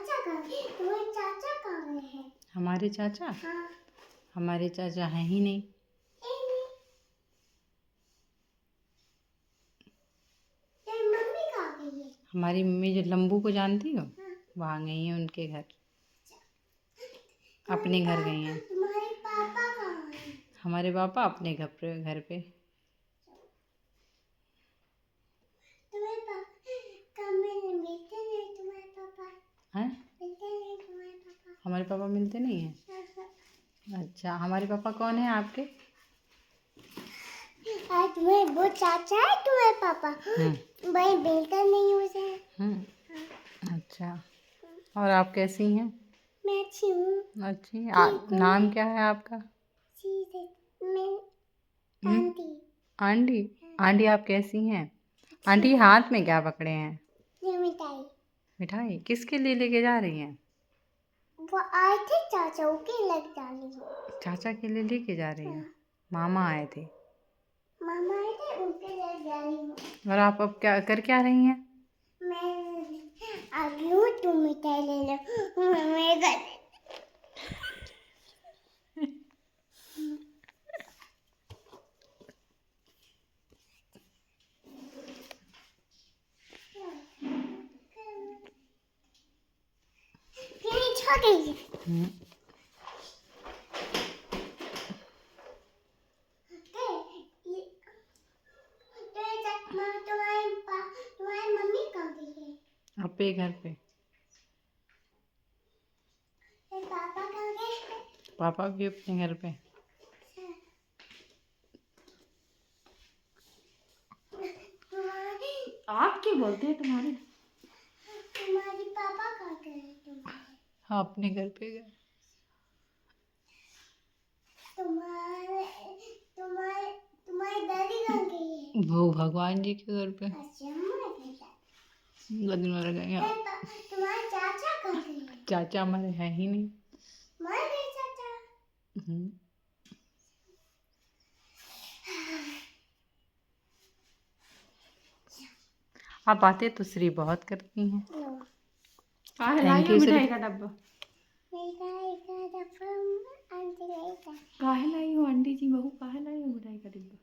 तुम्हारे चाचा कहाँ गए हैं? हमारे चाचा? हाँ। हमारे चाचा हैं ही नहीं। तेरी मम्मी कहाँ गई है? हमारी मम्मी जो लंबू को जानती हो, हाँ। वहाँ गई हैं उनके घर, अपने घर गई हैं। तुम्हारे पापा कहाँ हैं? हमारे पापा अपने घर पे। तुम्हारे पापा कमरे में मिलते नहीं, तुम्हारे पापा हैं? मिलते नहीं, तुम्हारे पापा। हमारे पापा मिलते नहीं हैं? अच्छा, हमारे पापा कौन है आपके? आज तुम्हारे वो चाचा है तुम्हारे पापा, भाई मिलता नहीं मुझे। अच्छा, और आप कैसी हैं? मैं अच्छी हूँ। अच्छी। नाम क्या है आपका? मैं आंटी। आंटी? आंटी आप कैसी हैं? आंटी हाथ में क्या पकड़े हैं? ये मिठाई। मिठाई किसके लिए लेके जा रही हैं? वो आए थे चाचा के लग जाने। चाचा के लिए लेके जा रही हैं? मामा आए थे? मामा आए थे उनके लग जा रही हूँ। और आप अब क्या रही हैं? मैं आ गई हूँ, तुम मिठाई ले लो मेरे घर। तुम्हारी मम्मी कहाँ गई है? अपने घर पे। पापा कहाँ गए? पापा भी अपने घर पे। आप क्या बोलते हैं? तुम्हारी पापा कहाँ गए तुम्हारे? हाँ, अपने घर पे गए। तुम्हारे तुम्हारे तुम्हारी दादी कहाँ गई है? वो भगवान जी के घर पे अच्छा, लगन मर गए। तुम्हारे चाचा कहाँ गए हैं? चाचा हमारे हैं ही नहीं। मर गए चाचा। आप बातें तो श्री बहुत करती हैं। थैंक यू मिठाई का डब्बा काहे लाई हो? आंटी जी बहू काहे लाई हो मिठाई का डिब्बा?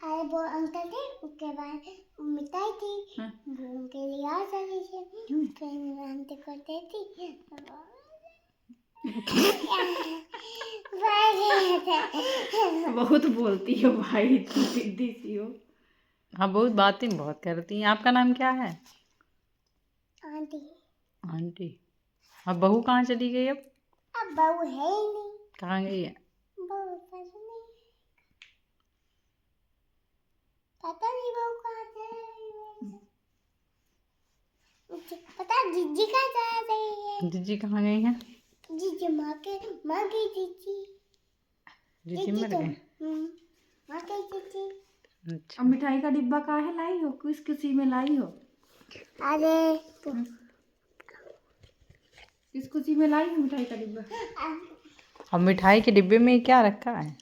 अरे वो अंकल थे, उसके बाद मिठाई थी, वो उनके लिए आ चली थी, फिर मैं आंटी को देती। बहुत बोलती हो भाई, इतनी सिद्धि सी हो। हाँ, बहुत बातें बहुत करती हैं। आपका नाम क्या है? आंटी। आंटी। अब बहू कहाँ चली गई? अब बहू है ही नहीं। कहाँ गई है? बहू पता नहीं बहू कहाँ चली गई। पता जीजी कहाँ चला गई है? जीजी कहाँ गई है? जीजी मर गई जीजी। जीजी मर गए? मर गई जीजी। अच्छा। अब मिठाई का डिब्बा काहे लाई हो? किस खुशी में लाई हो? अरे किस खुशी में लाई हो मिठाई का डिब्बा? अब मिठाई के डिब्बे में क्या रखा है?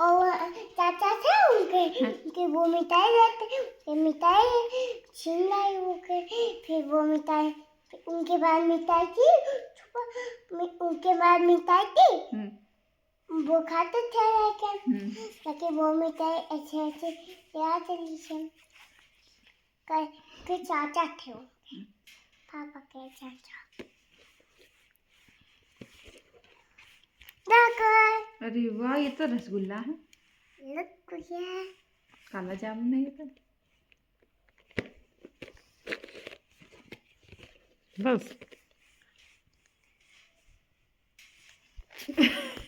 और चाचा थे उनके वो मिठाई रहते, मिठाई छीन लाई होके, फिर वो मिठाई, उनके बाद मिठाई थी, उनके बाद मिठाई थी, वो खाते थे लेकिन वो मिठाई ऐसे ऐसे याद चली के चाचा थे उनके, पापा के चाचा। अरे वाह, ये तो रसगुल्ला है। काला जामुन है ये तो। बस।